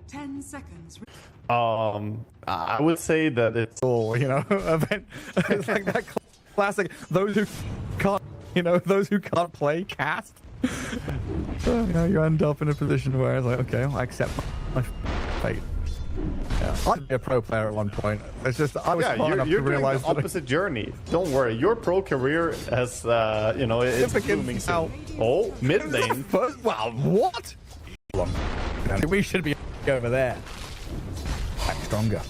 10 seconds. I would say that it's all, you know, event. It's like that classic, those who can't, you know, those who can't play cast. So, you know, you end up in a position where it's like, okay, I accept my fate. Yeah, I'd be a pro player at one point. It's just I was smart enough to realize the opposite journey. Don't worry, your pro career has, you know, it's blooming soon. Oh, mid lane. Wow, what? We should be over there. Back stronger.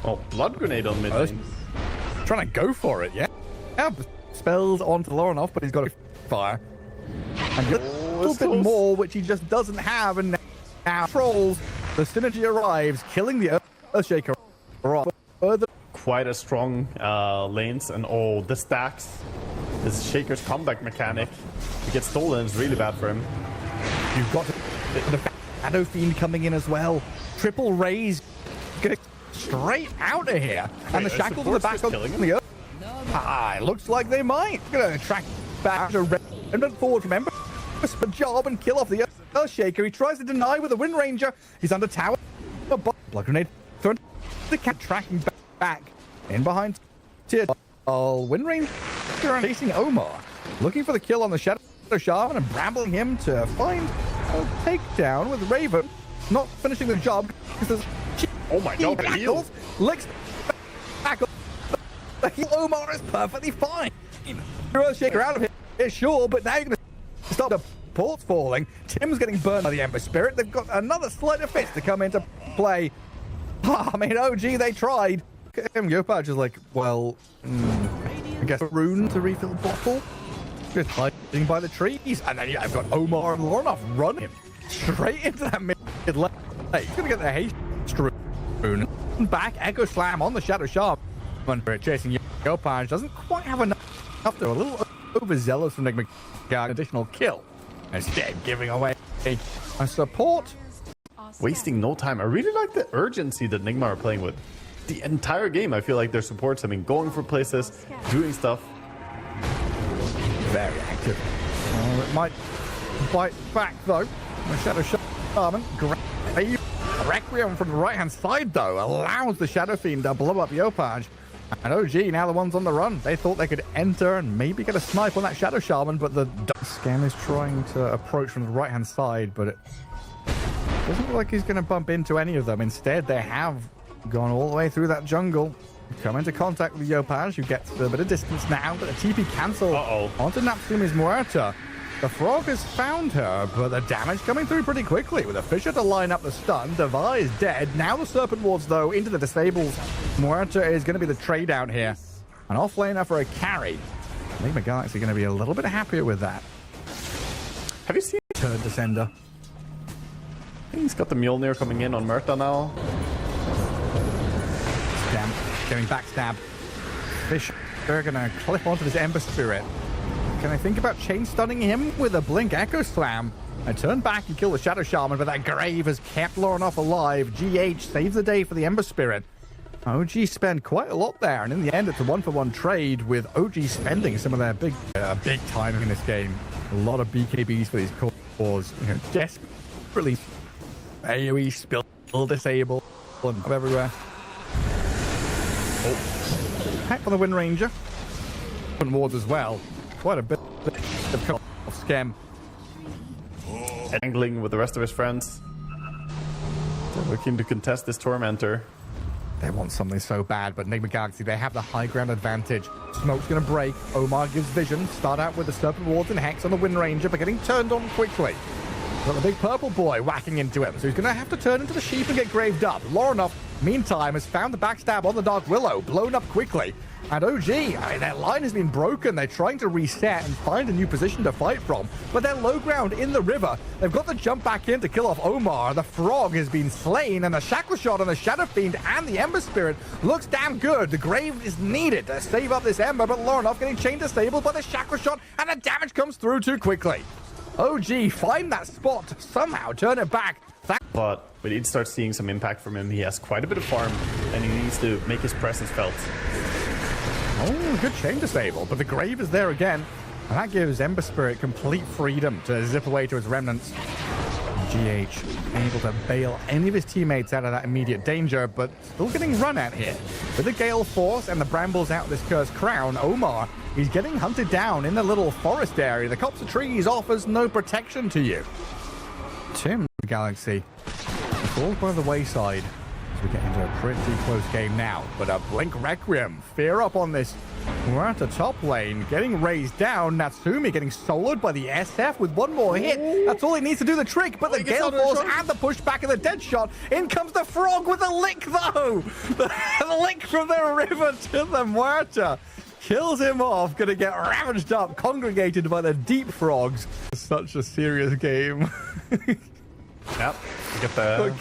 Oh, blood grenade on mid lane. Trying to go for it, yeah. Yeah, spells onto Lauren-off, but he's got to fire. And a little bit more, which he just doesn't have, and now trolls. The synergy arrives, killing the Earthshaker off. Quite a strong lanes, and oh, the stacks. This Shaker's comeback mechanic. He gets stolen, it's really bad for him. You've got the Shadow Fiend coming in as well. Triple raise, get straight out of here. Wait, and the shackles in the back of the Earth. It looks like they might. Gonna track back to Remnant forward from Ember. Job and kill off the Earthshaker. He tries to deny with a Wind Ranger. He's under tower. Blood grenade thrown. The cat tracking back in behind. Wind Ranger chasing Omar, looking for the kill on the Shadow Shaman and brambling him to find a takedown with Raven. Not finishing the job because oh my god, the heal licks back. The heal Omar is perfectly fine. Earthshaker out of here, sure, but now you're gonna stop the ports falling. Tim's getting burned by the Ember Spirit. They've got another sleight of fist to come into play. I mean, OG, they tried. Yopaj is like, well, I guess a rune to refill the bottle. Just hiding by the trees. And then I've got Omar and Lauren-off running him straight into that mid lane. He's going to get the haste rune. Back, Echo Slam on the Shadow Shaman. Chasing Yopaj doesn't quite have enough to a little overzealous from NIGMA. Additional kill. Instead, giving away a support. Wasting no time. I really like the urgency that NIGMA are playing with. The entire game, I feel like their supports have been going for places, doing stuff. Very active. Oh, it might bite back, though. The Shadow Shaman. Great. Requiem from the right-hand side, though, allows the Shadow Fiend to blow up Yopaj. And OG, now the ones on the run. They thought they could enter and maybe get a snipe on that Shadow Shaman, but the Scam is trying to approach from the right-hand side, but it doesn't look like he's going to bump into any of them. Instead, they have gone all the way through that jungle, come into contact with Yopaj, who gets a bit of distance now, but the TP cancel onto Natsumi's Muerta. The Frog has found her, but the damage coming through pretty quickly with a Fisher to line up the stun. Devi is dead. Now the Serpent Wards, though, into the disables. Muerta is going to be the trade out here. An offlaner for a carry. NIGMA Galaxy going to be a little bit happier with that. Have you seen Turn Descender? I think he's got the Mjolnir coming in on Muerta now. Damn, getting backstab. Fisher going to clip onto this Ember Spirit. Can I think about chain stunning him with a Blink Echo Slam? I turn back and kill the Shadow Shaman, but that Grave has kept Lauren-off alive. GH saves the day for the Ember Spirit. OG spend quite a lot there, and in the end, it's a one-for-one trade with OG spending some of their big time in this game. A lot of BKBs for these cores. You know, desperately AoE spill disable and everywhere. Oh, hack for the Wind Ranger. And wards as well. Quite a bit of scam. Angling with the rest of his friends. They're looking to contest this Tormentor. They want something so bad, but NIGMA Galaxy, they have the high ground advantage. Smoke's going to break. Omar gives vision. Start out with the Serpent Wards and Hex on the Wind Ranger, but getting turned on quickly. Got the big purple boy whacking into him, so he's going to have to turn into the sheep and get graved up. Lauren-off, meantime, has found the backstab on the Dark Willow, blown up quickly. And OG, I mean, their line has been broken. They're trying to reset and find a new position to fight from, but they're low ground in the river. They've got to jump back in to kill off Omar. The Frog has been slain, and the Shackle Shot on the Shadow Fiend and the Ember Spirit looks damn good. The Grave is needed to save up this Ember, but Lauren-off getting chained disabled by the Shackle Shot, and the damage comes through too quickly. OG, find that spot to somehow turn it back. But we need to start seeing some impact from him. He has quite a bit of farm, and he needs to make his presence felt. Oh, good chain disable, but the Grave is there again, and that gives Ember Spirit complete freedom to zip away to his remnants. GH able to bail any of his teammates out of that immediate danger, but still getting run at here. With the Gale Force and the Brambles out this Cursed Crown, Omar, he's getting hunted down in the little forest area. The copse of trees offers no protection to you. Tim Galaxy falls by the wayside as we get into a pretty close game now. But a Blink Requiem, fear up on this. We're at the top lane, getting raised down. Natsumi getting soloed by the SF with one more hit. That's all he needs to do the trick, but the Gale Force and the pushback of the dead shot. In comes the Frog with a lick, though. The lick from the river to the Muerta. Kills him off, gonna get ravaged up, congregated by the deep frogs. Such a serious game. Yep, we get the...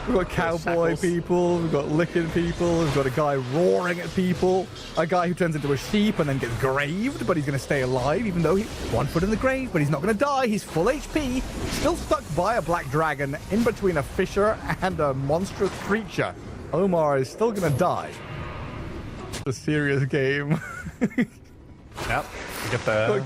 We've got cowboy people, we've got licking people, we've got a guy roaring at people, a guy who turns into a sheep and then gets graved, but he's going to stay alive, even though he's 1 foot in the grave, but he's not going to die. He's full HP, still stuck by a black dragon in between a fisher and a monstrous creature. Omar is still going to die. It's a serious game. Yep, we get the...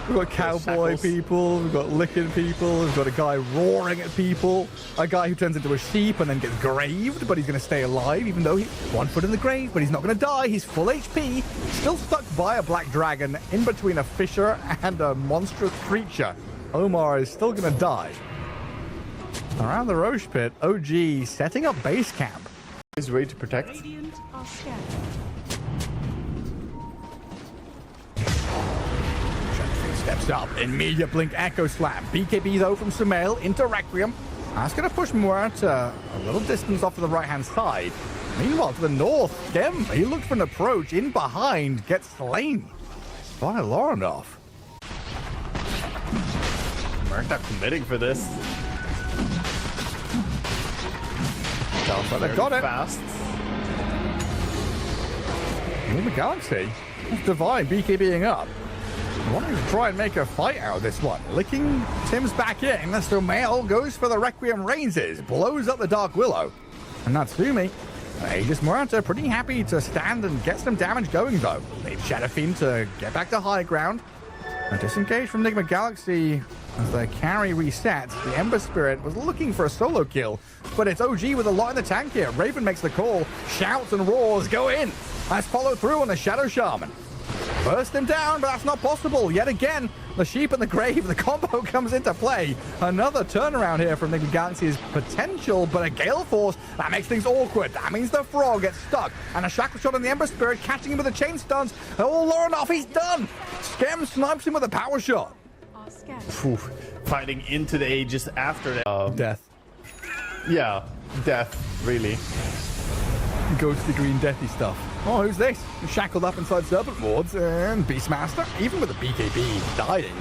We've got cowboy people, we've got licking people, we've got a guy roaring at people, a guy who turns into a sheep and then gets graved, but he's going to stay alive, even though he's 1 foot in the grave, but he's not going to die. He's full HP, still stuck by a black dragon in between a fisher and a monstrous creature. Omar is still going to die. Around the Roche Pit, OG setting up base camp. He's ready to protect. Radiant are scared. Steps up, immediate blink echo slam. BKB though from Sumail into Requiem. That's going to push Muerta a little distance off to the right-hand side. Meanwhile, to the north, Gem, he looked for an approach in behind, gets slain by Lorinov. Muerta committing for this. But they've got it. Fast. NIGMA Galaxy, Divine BKBing up. Wanting to try and make a fight out of this one. Licking Tim's back in. Sumail goes for the Requiem raises, blows up the Dark Willow. And Natsumi, Aegis Muerta, pretty happy to stand and get some damage going though. Leave Shadow Fiend to get back to high ground. A disengage from NIGMA Galaxy as the carry resets. The Ember Spirit was looking for a solo kill, but it's OG with a lot in the tank here. Raven makes the call, shouts and roars, go in. Let's follow through on the Shadow Shaman. Burst him down, but that's not possible. Yet again, the sheep in the grave, the combo comes into play. Another turnaround here from NIGMA Galaxy's potential, but a Gale Force, that makes things awkward. That means the Frog gets stuck. And a Shackle Shot on the Ember Spirit, catching him with the chain stuns. Oh, Lorinov, he's done. Skem snipes him with a power shot. Are scared. Oof. Fighting into the Aegis after that. Death. Yeah, death, really. Ghostly green deathy stuff. Oh, who's this? Shackled up inside Serpent Wards and Beastmaster, even with the BKB dying.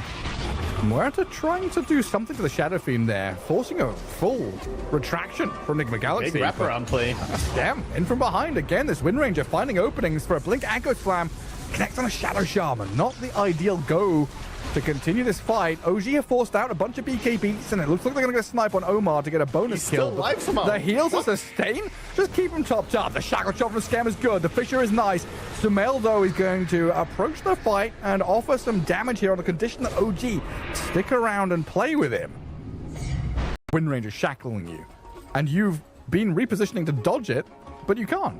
Muerta trying to do something to the Shadow Fiend there, forcing a full retraction from NIGMA Galaxy. Big wraparound play. Stem in from behind again. This Wind Ranger finding openings for a Blink Echo Slam. Connects on a Shadow Shaman. Not the ideal go to continue this fight. OG have forced out a bunch of BKBs, and it looks like they're going to get a snipe on Omar to get a bonus kill. Still alive somehow. The heals are sustained. Just keep him topped up. The Shackle Shot from Scam is good. The Fisher is nice. Sumail, though, is going to approach the fight and offer some damage here on the condition that OG stick around and play with him. Wind Ranger shackling you, and you've been repositioning to dodge it, but you can't.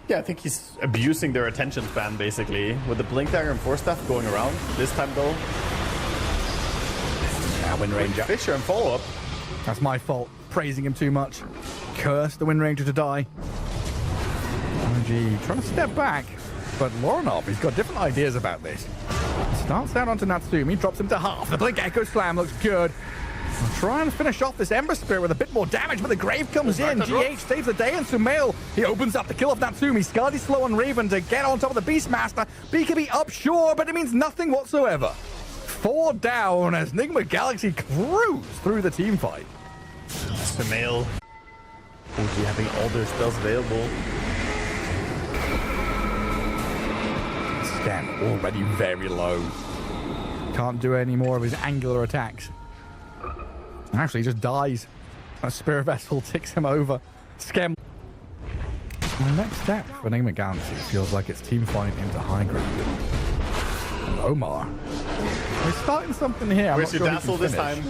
Yeah, I think he's abusing their attention span, basically. With the Blink Dagger and Force Staff going around. This time, though. Now, Wind Ranger. Fisher and follow-up. That's my fault. Praising him too much. Curse the Wind Ranger to die. OG trying to step back. But Lorinov, he's got different ideas about this. Starts out onto Natsumi, drops him to half. The Blink Echo Slam looks good. We'll try and finish off this Ember Spirit with a bit more damage, but the Grave comes in. GH saves the day, and Sumail, he opens up the kill of Natsumi. Scardy slow on Raven to get on top of the Beastmaster. BKB up, sure, but it means nothing whatsoever. 4 down as NIGMA Galaxy cruise through the team fight. Sumail. OG having all their spells available. Scan already very low. Can't do any more of his angular attacks. Actually, he just dies. A Spirit Vessel ticks him over. Skem. The next step for NIGMA Galaxy feels like it's team fight into high ground. And Omar. We're starting something here. Where's your Dazzle this time?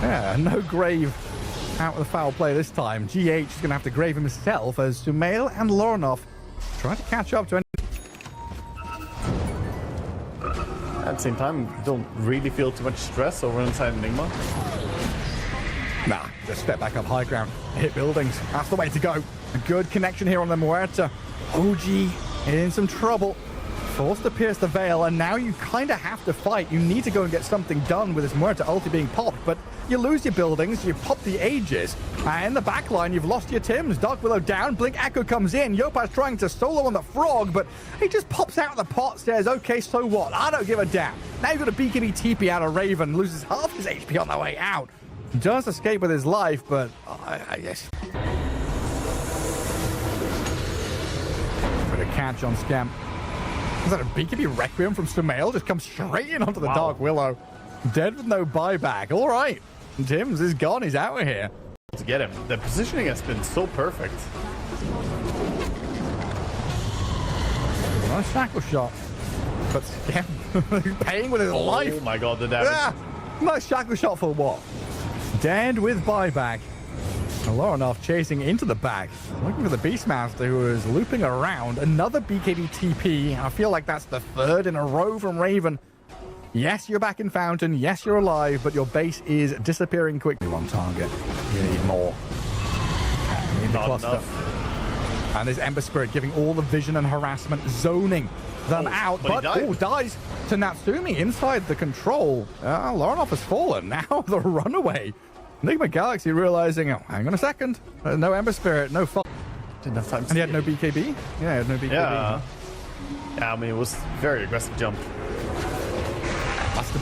Yeah, no grave out of the foul play this time. GH is going to have to grave himself as Sumail and Loranov try to catch up to any. At the same time, don't really feel too much stress over inside Enigma. Nah, just step back up high ground, hit buildings. That's the way to go. A good connection here on the Muerta. OG in some trouble. Forced to pierce the veil, and now you kind of have to fight. You need to go and get something done with this Muerta ulti being popped, but you lose your buildings, you pop the Aegis, and in the back line, you've lost your Tims. Dark Willow down, Blink Echo comes in. Yopai's trying to solo on the Frog, but he just pops out of the pot, says, okay, so what? I don't give a damn. Now you've got a BKB TP out of Raven, loses half his HP on the way out. Does escape with his life, but I guess. Bit of catch on Scamp. Is that a BKB Requiem from Sumail? Just comes straight in onto the Dark Willow. Dead with no buyback. All right. Tims is gone. He's out of here. To get him. The positioning has been so perfect. Nice shackle shot. But Scamp paying with his life. Oh my god, the damage. Ah, nice shackle shot for what? Dead with buyback. Loranov chasing into the back, looking for the Beastmaster, who is looping around. Another BKB TP. I feel like that's the third in a row from Raven. Yes, you're back in Fountain. Yes, you're alive, but your base is disappearing quickly. On target. You need more. You need the cluster. Enough. And this Ember Spirit giving all the vision and harassment, zoning them out. But dies to Natsumi inside the control. Loranov has fallen. Now the runaway. NIGMA Galaxy realizing, oh, hang on a second, no Ember Spirit, no fun. Didn't have time to and he had no BKB? Yeah, he had no BKB. Yeah, I mean, it was a very aggressive jump.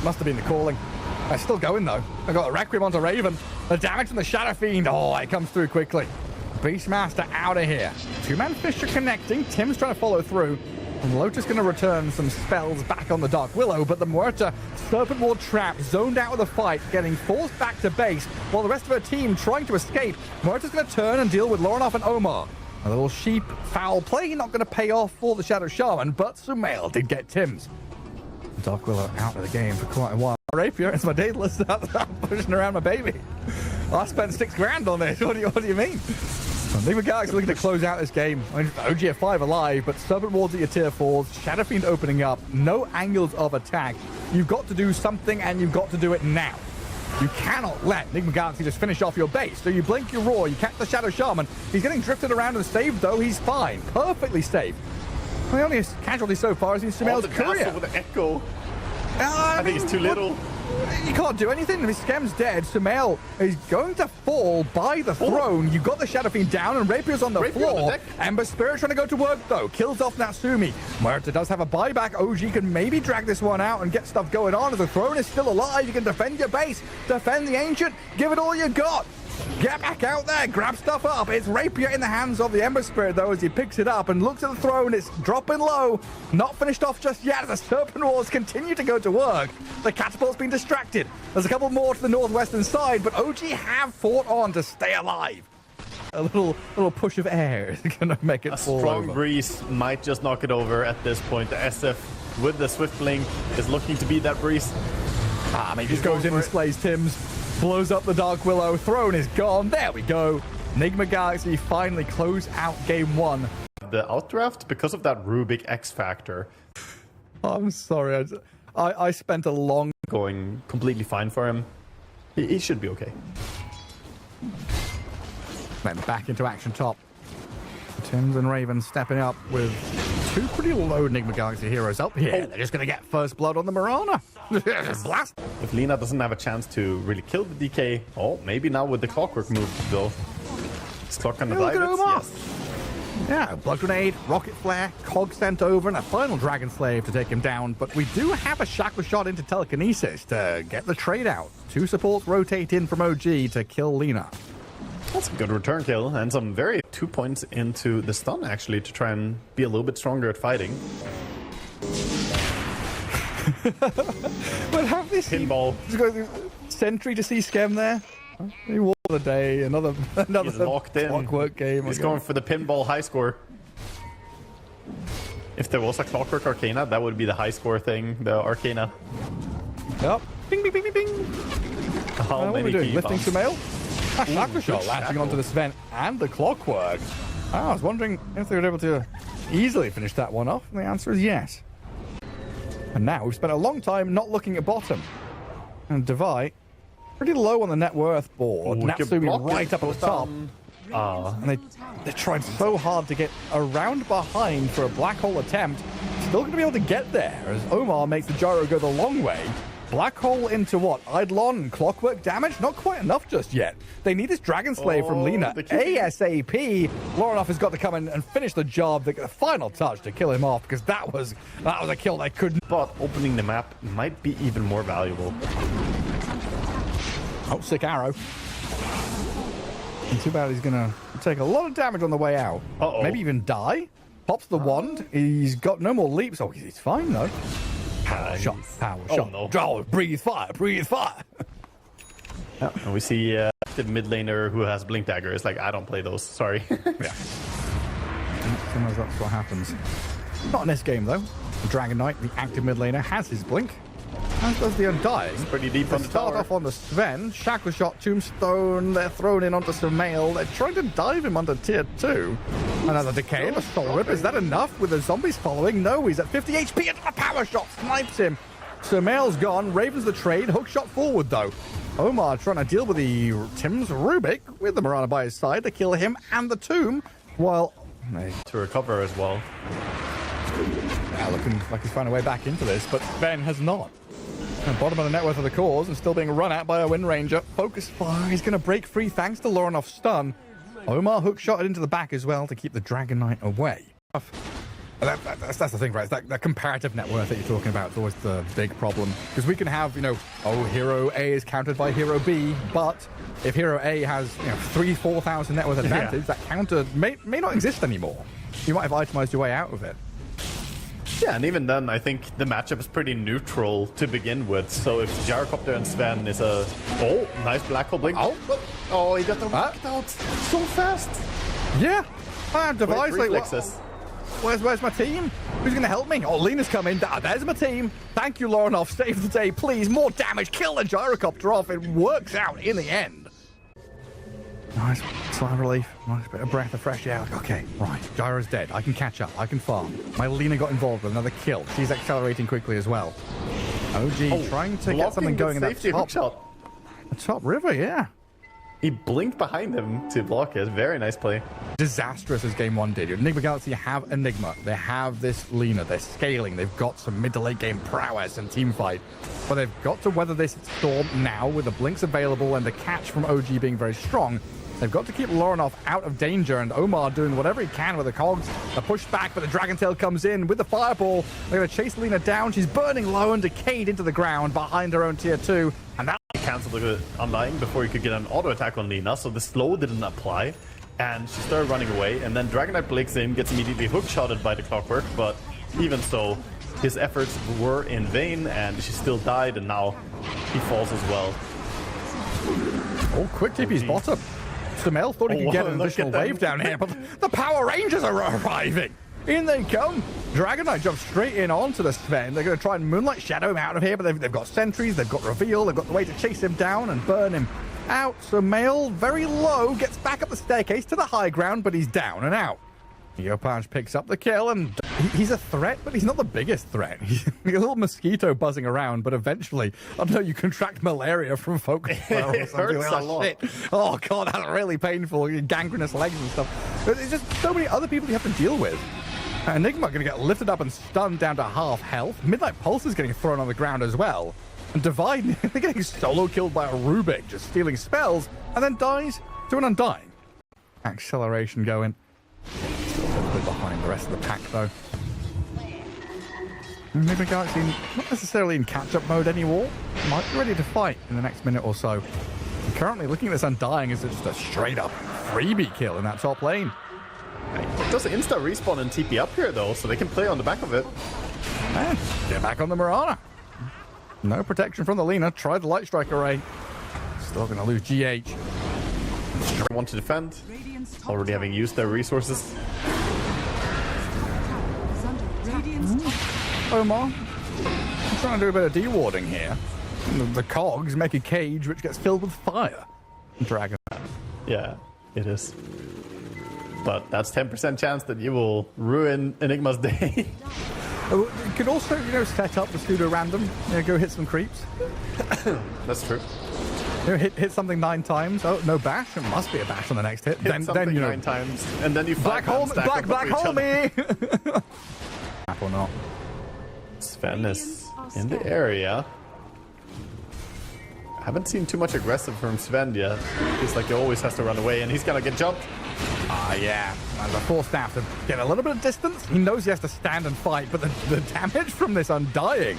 Must have been the calling. Still going, though. I got a Requiem onto Raven. The damage from the Shadow Fiend. Oh, it comes through quickly. Beastmaster out of here. Two-man Fisher connecting. Tim's trying to follow through. And Lotus going to return some spells back on the Dark Willow, but the Muerta Serpent Ward trap zoned out of the fight, getting forced back to base, while the rest of her team trying to escape. Muerta's going to turn and deal with Loranov and Omar. A little sheep foul play, not going to pay off for the Shadow Shaman, but Sumail did get Tims. Dark Willow out of the game for quite a while. Rapier, it's my daedalus out pushing around my baby. I spent $6,000 on this. What do you mean? NIGMA Galaxy looking to close out this game. I mean, OG at 5 alive, but Serpent Wards at your tier 4s, Shadow Fiend opening up, no angles of attack. You've got to do something, and you've got to do it now. You cannot let NIGMA Galaxy just finish off your base. So you blink your roar, you catch the Shadow Shaman. He's getting drifted around and saved, though. He's fine. Perfectly safe. The only casualty so far has been Sumail's career. With the echo. I think it's too little. You can't do anything. If Scam's dead, Sumail is going to fall by the throne. You've got the Shadow Fiend down, and Rapier's on the floor. Ember Spirit trying to go to work, though. Kills off Natsumi. Muerta does have a buyback. OG can maybe drag this one out and get stuff going on. As the throne is still alive, you can defend your base, defend the Ancient, give it all you got. Get back out there, grab stuff up. It's Rapier in the hands of the Ember Spirit, though, as he picks it up and looks at the throne. It's dropping low. Not finished off just yet. The Serpent Wars continue to go to work. The Catapult's been distracted. There's a couple more to the northwestern side, but OG have fought on to stay alive. A little push of air is going to make it fall strong over. breeze might just knock it over at this point. The SF with the Swift Blink is looking to be that breeze. Maybe just goes in and slays Tims. Blows up the Dark Willow. Throne is gone. There we go. NIGMA Galaxy finally close out game 1. The outdraft because of that Rubik X factor. I'm sorry. I spent a long... Going completely fine for him. He should be okay. Then back into action top. Tims and Raven stepping up with 2 pretty low NIGMA Galaxy heroes up here. They're just going to get first blood on the Mirana. Blast. If Lina doesn't have a chance to really kill the DK, maybe now with the Clockwork move, though. Is Clock on the dive? Yes. Yeah, Blood Grenade, Rocket Flare, Cog sent over, and a final Dragon Slave to take him down. But we do have a Shackle Shot into Telekinesis to get the trade out. 2 supports rotate in from OG to kill Lina. That's a good return kill, and some very 2 points into the stun, actually, to try and be a little bit stronger at fighting. But have this Pinball. Sentry to see Scam there. He won the day. Another He's locked in. Clockwork game. He's going for the pinball high score. If there was a Clockwork Arcana, that would be the high score thing, the Arcana. Yep. Bing, bing, bing, bing, bing. How what are we many doing? Lifting keybombs? some mail? Shackle good shot latching shackle. onto the Sven and the Clockwork. I was wondering if they were able to easily finish that one off. And the answer is yes. And now we've spent a long time not looking at bottom. And Devi, pretty low on the net worth board. Ooh, Natsumi right up at the top. And they tried so hard to get around behind for a black hole attempt. Still going to be able to get there as Omar makes the gyro go the long way. Black hole into what? Eidolon, Clockwork damage? Not quite enough just yet. They need this Dragon Slave from Lina ASAP. Lorinov has got to come in and finish the job, the final touch to kill him off, because that was a kill they couldn't. But opening the map might be even more valuable. Oh, sick arrow. And too bad he's going to take a lot of damage on the way out. Maybe even die. Pops the wand. He's got no more leaps. Oh, he's fine, though. Power shot. No. Oh, breathe fire, breathe fire. Yeah. And we see the mid laner who has blink dagger. It's like, I don't play those. Sorry. Yeah. Sometimes that's what happens. Not in this game, though. The Dragon Knight, the active mid laner, has his blink. As does the Undying. It's pretty deep on the Start tower. off on the Sven. Shackle shot, Tombstone. They're thrown in onto Sumail. They're trying to dive him under tier 2. Another decay and a soul rip. Is that enough with the zombies following? No, he's at 50 HP and a power shot snipes him. Sumail's gone. Ravens the trade. Hook shot forward, though. Omar trying to deal with the Tim's Rubik with the Mirana by his side to kill him and the Tomb, while To recover as well. looking like he's found a way back into this, but Ben has not. And bottom of the net worth of the cause and still being run at by a Wind Ranger. Focus fire. He's going to break free thanks to Lorenov's stun. Omar hook shot it into the back as well to keep the Dragon Knight away. That's the thing, right? It's that comparative net worth that you're talking about. It's always the big problem. Because we can have, hero A is countered by hero B, but if hero A has, 3,000-4,000 net worth advantage, that counter may not exist anymore. You might have itemized your way out of it. Yeah, and even then, I think the matchup is pretty neutral to begin with. So if Gyrocopter and Sven is a... Oh, nice black hole blink. Oh, he got the knocked out so fast. Yeah. I have devised like, reflexes. Where's my team? Who's going to help me? Oh, Lena's coming. There's my team. Thank you, Lorinov. Save the day, please. More damage. Kill the Gyrocopter off. It works out in the end. Nice sigh of relief. Nice bit of breath of fresh air. Okay, right. Gyro's dead. I can catch up. I can farm. My Lena got involved with another kill. She's accelerating quickly as well. OG trying to get something going in that top river, yeah. He blinked behind him to block it. Very nice play. Disastrous as game 1 did. Enigma Galaxy have Enigma. They have this Lena. They're scaling. They've got some mid to late game prowess and team fight. But they've got to weather this storm now with the blinks available and the catch from OG being very strong. They've got to keep Lorinov out of danger, and Omar doing whatever he can with the cogs. The push back, but the Dragon Tail comes in with the fireball. They're going to chase Lena down. She's burning low and decayed into the ground behind her own tier 2. And that Cancelled the Undying before he could get an auto attack on Lena, so the slow didn't apply. And she started running away, and then Dragon Knight blinks in, gets immediately hook-shotted by the Clockwork, but even so, his efforts were in vain, and she still died, and now he falls as well. Oh, quick TP's bottom. Sumail thought he could get an additional wave down here, but the Power Rangers are arriving. In they come. Dragon Knight jumps straight in onto the Sven. They're going to try and Moonlight Shadow him out of here, but they've got sentries, they've got reveal, they've got the way to chase him down and burn him out. Sumail, very low, gets back up the staircase to the high ground, but he's down and out. Yopaj picks up the kill, and he's a threat, but he's not the biggest threat. He's a little mosquito buzzing around, but eventually, I don't know, you contract malaria from focus spell or something. Hurts a lot. Shit. Oh, God, that's really painful. Gangrenous legs and stuff. There's just so many other people you have to deal with. Enigma going to get lifted up and stunned down to half health. Midnight Pulse is getting thrown on the ground as well. And Divide, they're getting solo killed by a Rubik, just stealing spells, and then dies to an Undying. Acceleration going. Still a little bit behind the rest of the pack, though. Enigma Galaxy not necessarily in catch-up mode anymore. Might be ready to fight in the next minute or so. And currently, looking at this Undying is just a straight-up freebie kill in that top lane. It does insta respawn and TP up here though, so they can play on the back of it. And get back on the Mirana. No protection from the Lena. Try the Light Strike Array. Still going to lose GH. Want to defend, already having used their resources. Omar, I'm trying to do a bit of dewarding here. The cogs make a cage which gets filled with fire. Dragon. Yeah, it is. But that's 10% chance that you will ruin Enigma's day. You could also, set up the pseudo random. Go hit some creeps. That's true. Hit something 9 times. Oh, no bash. It must be a bash on the next hit. Hit something 9 times, and then you black hole me. Or not. Sven is in the area. I haven't seen too much aggressive from Sven yet. He's like he always has to run away, and he's gonna get jumped. Yeah. And the forced staff to get a little bit of distance. He knows he has to stand and fight, but the damage from this Undying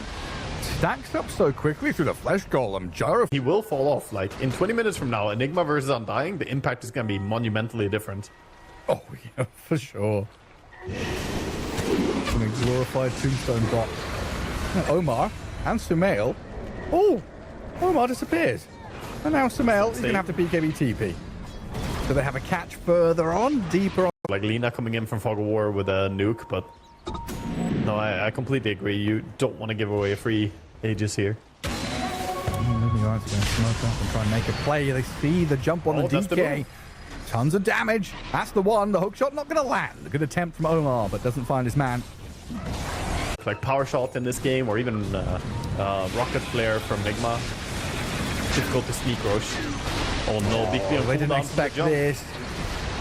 stacks up so quickly through the flesh golem. Gyro. He will fall off. Like in 20 minutes from now, Enigma versus Undying, the impact is gonna be monumentally different. Oh yeah, for sure. A glorified tombstone bot. Omar and Sumail. Oh, Omar disappears. And now Sumail is going to have to BKB TP. So they have a catch further on, deeper on. Like Lina coming in from Fog of War with a nuke, but no, I completely agree. You don't want to give away free Aegis here. Moving on, going to smoke up and try and make a play. They see the jump on the DK. Tons of damage. That's the one. The hook shot not going to land. A good attempt from Omar, but doesn't find his man. Like power shot in this game, or even rocket flare from NIGMA. Difficult to sneak rush. Oh no, big deal. They didn't expect this.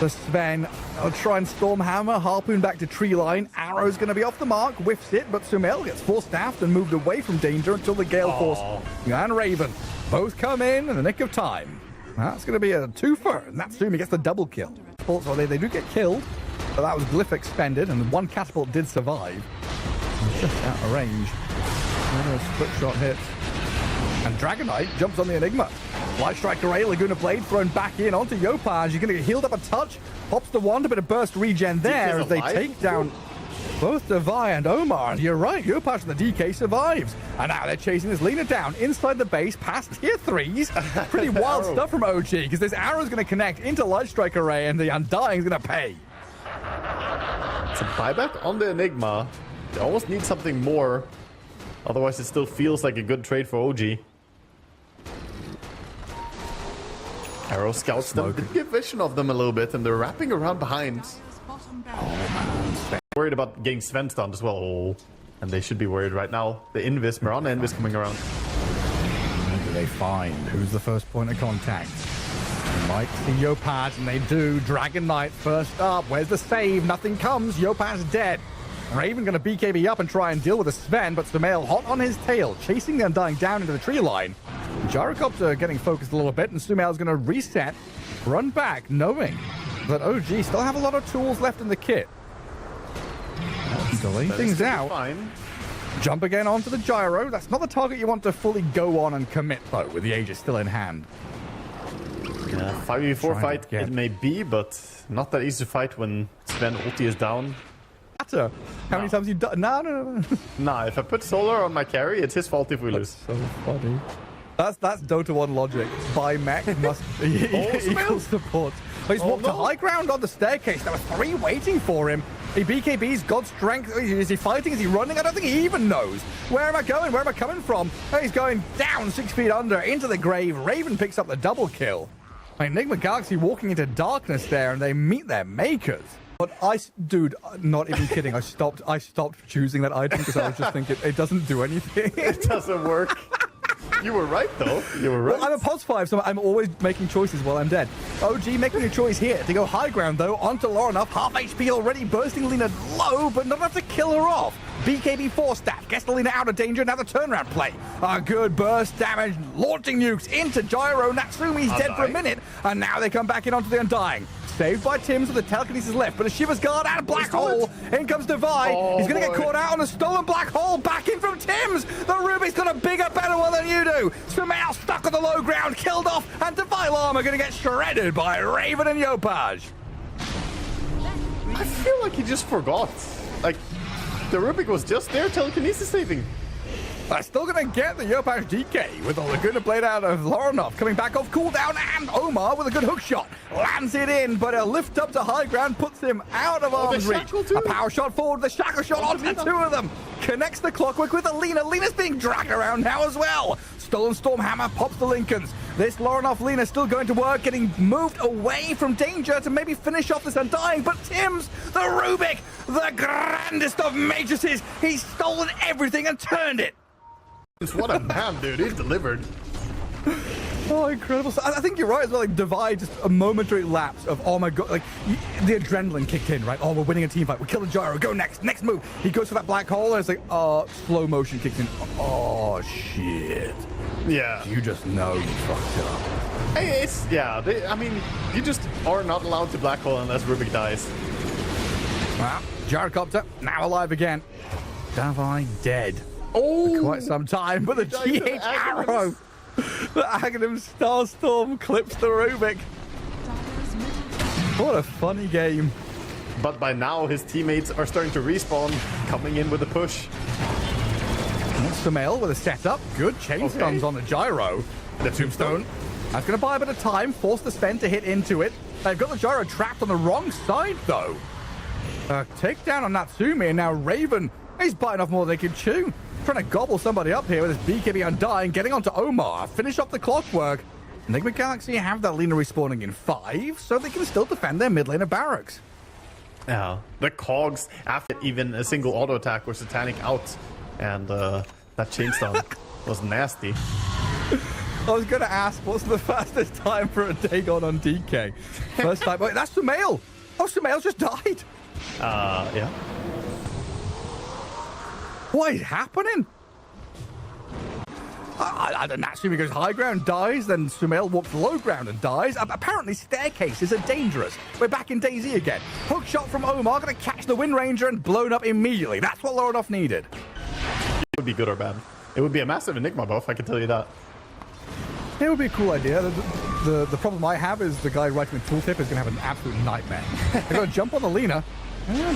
The Sven will try and Stormhammer, harpoon back to tree line. Arrow's going to be off the mark, whiffs it, but Sumail gets force staffed and moved away from danger until the Gale Force and Raven both come in the nick of time. That's going to be a twofer, and Natsumi gets the double kill. So they do get killed, but that was glyph expended, and one catapult did survive. Just out of range. Split shot hit. And Dragonite jumps on the Enigma. Light Strike Array, Laguna Blade thrown back in onto Yopaj. He's going to get healed up a touch. Pops the wand, a bit of burst regen there as they take down both Devi and Omar. And you're right, Yopaj and the DK survives. And now they're chasing this Lina down inside the base past tier 3s. Pretty wild stuff from OG, because this arrow's going to connect into Light Strike Array and the Undying's going to pay. It's a buyback on the Enigma. They almost need something more. Otherwise, it still feels like a good trade for OG. Arrow scouts them. Did get vision of them a little bit, and they're wrapping around behind. Worried about getting Sven stunned as well. Oh. And they should be worried right now. The Invis, Mirana Invis coming around. Who do they find? Who's the first point of contact? They might see Yopaj, and they do. Dragon Knight first up. Where's the save? Nothing comes. Yopaj's dead. Raven going to BKB up and try and deal with the Sven, but Sumail hot on his tail, chasing the Undying down into the tree line. Gyrocopter getting focused a little bit, and Sumail's going to reset, run back, knowing that OG still have a lot of tools left in the kit. Delay things out. Fine. Jump again onto the gyro. That's not the target you want to fully go on and commit, though, with the Aegis still in hand. Yeah, 5v4 fight it may be, but not that easy to fight when Sven ulti is down. How many times you done? No. Nah, if I put Solar on my carry, it's his fault if we lose. So funny. That's Dota 1 logic. Buy mech must equal support. He's walked to high ground on the staircase. There were 3 waiting for him. He BKB's God strength. Is he fighting? Is he running? I don't think he even knows. Where am I going? Where am I coming from? Oh, he's going down 6 feet under into the grave. Raven picks up the double kill. Enigma Galaxy walking into darkness there, and they meet their makers. But dude, not even kidding. I stopped choosing that item because I was just thinking it doesn't do anything. It doesn't work. You were right, though. You were right. Well, I'm a POS 5, so I'm always making choices while I'm dead. OG making a choice here to go high ground, though, onto Lauren. Half HP already, bursting Lina low, but not enough to kill her off. BKB 4 staff, gets Lina out of danger, now the turnaround play. A good burst damage, launching nukes into Gyro. Natsumi's dead for a minute, and now they come back in onto the Undying. Saved by Tims with the telekinesis left, but a Shiver's Guard and a black hole. In comes Devi. He's going to get caught out on a stolen black hole. Back in from Tims. The Rubik's got a bigger, better one than you do. Sumail stuck on the low ground, killed off, and Devi Llama going to get shredded by Raven and Yopaj. I feel like he just forgot. Like, the Rubik was just there telekinesis saving. Still going to get the Yopaj DK with the Laguna Blade out of Lorinov. Coming back off cooldown, and Omar with a good hook shot. Lands it in, but a lift up to high ground puts him out of arm's reach. A power shot forward, the shackle shot onto 2 of them. Connects the clockwork with Alina. Lena's being dragged around now as well. Stolen Stormhammer pops the Lincolns. This Lorinov Lina still going to work, getting moved away from danger to maybe finish off this Undying. But Tim's, the Rubik, the grandest of majuses, he's stolen everything and turned it. What a man, dude. He's delivered. Oh, incredible. So I think you're right as well. Like, Divide, just a momentary lapse of, oh my god, like, the adrenaline kicked in, right? Oh, we're winning a team fight. We're killing Gyro. Go next. Next move. He goes for that black hole, and it's like, slow motion kicks in. Oh, shit. Yeah. You just know you fucked it up. Hey, I mean, you just are not allowed to black hole unless Rubik dies. Well, Gyrocopter, now alive again. Divide dead. Oh! For quite some time, but the GH arrow. The Aghanim Starstorm clips the Rubik. What a funny game. But by now, his teammates are starting to respawn, coming in with a push. Sumail with a setup. Good chain stuns on the Gyro. The tombstone. That's going to buy a bit of time, force the Sven to hit into it. They've got the Gyro trapped on the wrong side, though. Takedown on Natsumi, and now Raven, he's biting off more than they can chew. Trying to gobble somebody up here with his BKB Undying, getting onto Omar. Finish off the clockwork. NIGMA Galaxy have that Lina respawning in 5, so they can still defend their mid lane of barracks. Yeah, the cogs, after even a single auto attack, were Satanic out. And that chain stun was nasty. I was going to ask, what's the fastest time for a Dagon on DK? First time. Wait, that's Sumail. Oh, Sumail's just died. Yeah. What is happening? Natsumi goes high ground, dies, then Sumail walks low ground and dies. Apparently staircases are dangerous. We're back in DayZ again. Hook shot from Omar, gonna catch the Wind Ranger and blown up immediately. That's what Lorinov needed. It would be good or bad. It would be a massive Enigma buff, I can tell you that. It would be a cool idea. The problem I have is the guy writing the tooltip is gonna have an absolute nightmare. They're gonna jump on the Lina.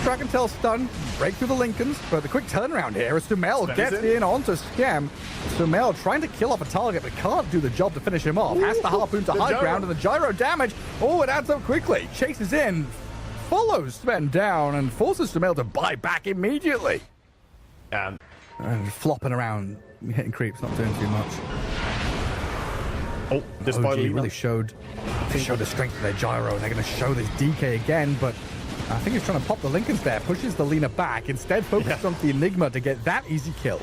Dragon Tail stun, break through the Lincolns, but the quick turnaround here is Sumail gets in onto Scam. Sumail trying to kill off a target, but can't do the job to finish him off. Has the harpoon to high ground, and the gyro damage. Oh, it adds up quickly. Chases in, follows Sven down, and forces Sumail to buy back immediately. And flopping around, hitting creeps, not doing too much. Oh, this OG really showed the strength of their gyro, and they're going to show this DK again, but I think he's trying to pop the Lincolns there, pushes the Lina back, instead focuses on the Enigma to get that easy kill.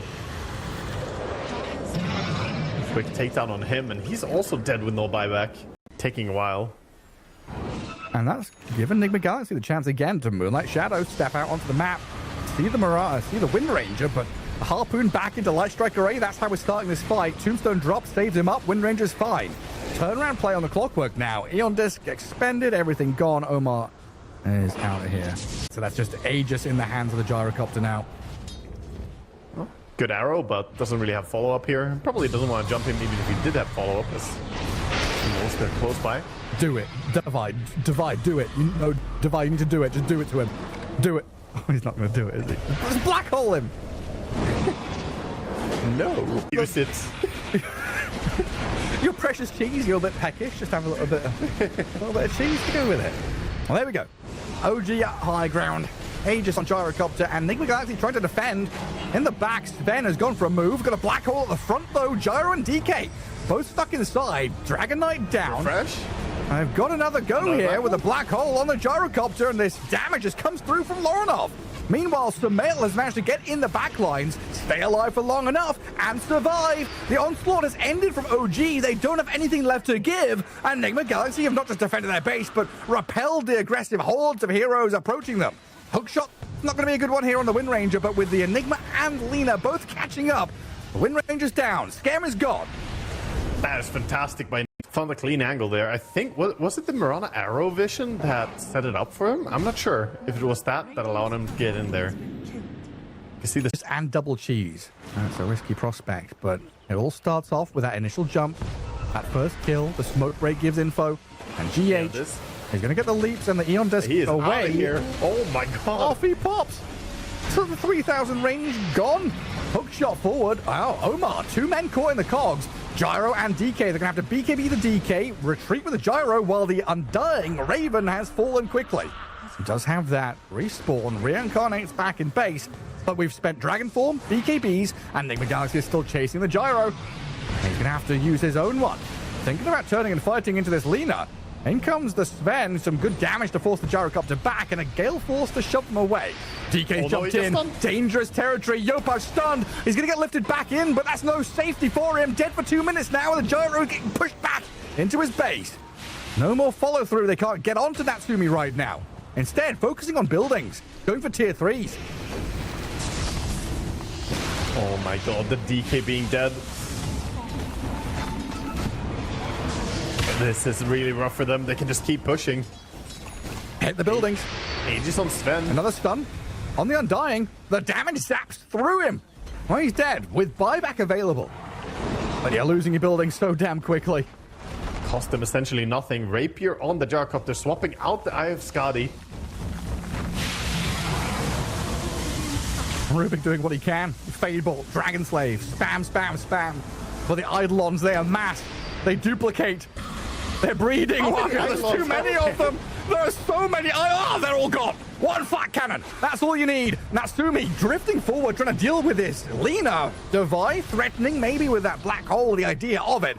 Quick takedown on him, and he's also dead with no buyback. Taking a while. And that's given NIGMA Galaxy the chance again to Moonlight Shadow, step out onto the map, see the Wind Ranger, but a harpoon back into Light Strike Array. That's how we're starting this fight. Tombstone drop, saves him up, Wind Ranger's fine. Turnaround play on the clockwork now. Eon Disc expended, everything gone. Omar is out of here. So that's just Aegis in the hands of the Gyrocopter now. Good arrow, but doesn't really have follow-up here. Probably doesn't want to jump him even if he did have follow-up, as they're close by. Do it. Divide, do it. You know, Divide, you need to do it. Just do it to him. Do it. Oh, he's not going to do it, is he? Just black hole him. No. Use it. Your precious cheese, you're a bit peckish. Just have a little bit of cheese to go with it. Well, there we go. OG at high ground. Aegis on Gyrocopter, and NIGMA Galaxy trying to defend. In the back, Sven has gone for a move. Got a black hole at the front, though. Gyro and DK both stuck inside. Dragon Knight down. Fresh. I've got another go here with a black hole on the Gyrocopter, and this damage just comes through from Lorinov. Meanwhile, Sumail has managed to get in the back lines, stay alive for long enough, and survive. The onslaught has ended from OG. They don't have anything left to give, and NIGMA Galaxy have not just defended their base, but repelled the aggressive hordes of heroes approaching them. Hookshot, not going to be a good one here on the Wind Ranger, but with the Enigma and Lina both catching up, the Wind Ranger's down. Scam is gone. That is fantastic. Found a clean angle there. I think, was it the Mirana arrow vision that set it up for him? I'm not sure if it was that allowed him to get in there. You see this? And double cheese. That's a risky prospect, but it all starts off with that initial jump, that first kill, the smoke break gives info, and GH is going to get the leaps and the Eon Disc away. Here. Oh my god. Off he pops. So the 3,000 range gone. Hook shot forward. Wow, Omar, 2 men caught in the cogs. Gyro and DK, they're going to have to BKB the DK, retreat with the Gyro while the Undying Raven has fallen quickly. He does have that. Respawn, reincarnates back in base, but we've spent Dragon Form, BKBs, and NIGMA Galaxy is still chasing the Gyro. They He's going to have to use his own one. Thinking about turning and fighting into this Lina. In comes the Sven, some good damage to force the gyrocopter back, and a gale force to shove them away. DK's jumped in, dangerous territory, Yopaj stunned, he's going to get lifted back in, but that's no safety for him. Dead for 2 minutes now, and the gyro getting pushed back into his base. No more follow through, they can't get onto Natsumi right now. Instead, focusing on buildings, going for tier 3s. Oh my god, the DK being dead. This is really rough for them. They can just keep pushing. Hit the buildings. Aegis on Sven. Another stun on the Undying. The damage zaps through him. Well, he's dead with buyback available. But you're losing your buildings so damn quickly. Cost them essentially nothing. Rapier on the gyrocopter, swapping out the Eye of Skadi. Rubik doing what he can. Fadeball, Dragon Slave, spam, spam, spam. But the Eidolons, they amass. They duplicate. They're breeding. Oh, there's too many of them. There are so many. Oh, they're all gone. One flat cannon. That's all you need. Natsumi drifting forward, trying to deal with this. Lina, Devi threatening maybe with that black hole, the idea of it.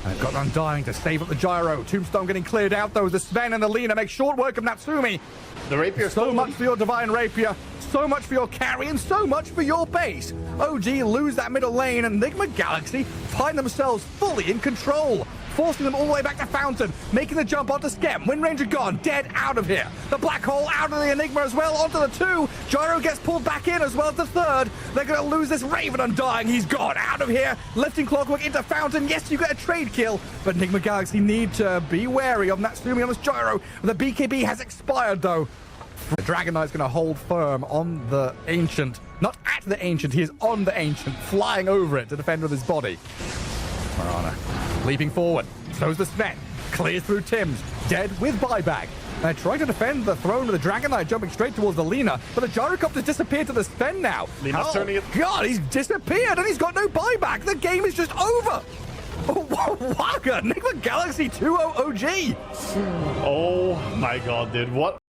And they've got Undying to save up the gyro. Tombstone getting cleared out, though. The Sven and the Lina make short work of Natsumi. The Rapier. So much for your Divine Rapier. So much for your carry, and so much for your base. OG lose that middle lane, and NIGMA Galaxy find themselves fully in control, forcing them all the way back to Fountain, making the jump onto Skem. Wind Ranger gone, dead out of here. The Black Hole out of the Enigma as well, onto the 2. Gyro gets pulled back in as well as the 3rd. They're going to lose this Raven Undying. He's gone out of here, lifting Clockwork into Fountain. Yes, you get a trade kill, but NIGMA Galaxy need to be wary of Natsumi on this Gyro. The BKB has expired, though. The Dragon Knight's going to hold firm on the Ancient. Not at the Ancient, he is on the Ancient, flying over it to defend with his body. Marana leaping forward. So's the Sven. Clears through Tim's. Dead with buyback. They're trying to defend the throne with the Dragon Knight jumping straight towards the Lina, but the gyrocopter's disappeared to the Sven now. Lina's turning it. God, he's disappeared and he's got no buyback. The game is just over. Waka, NIGMA Galaxy 2-0 OG. Oh my god, dude. What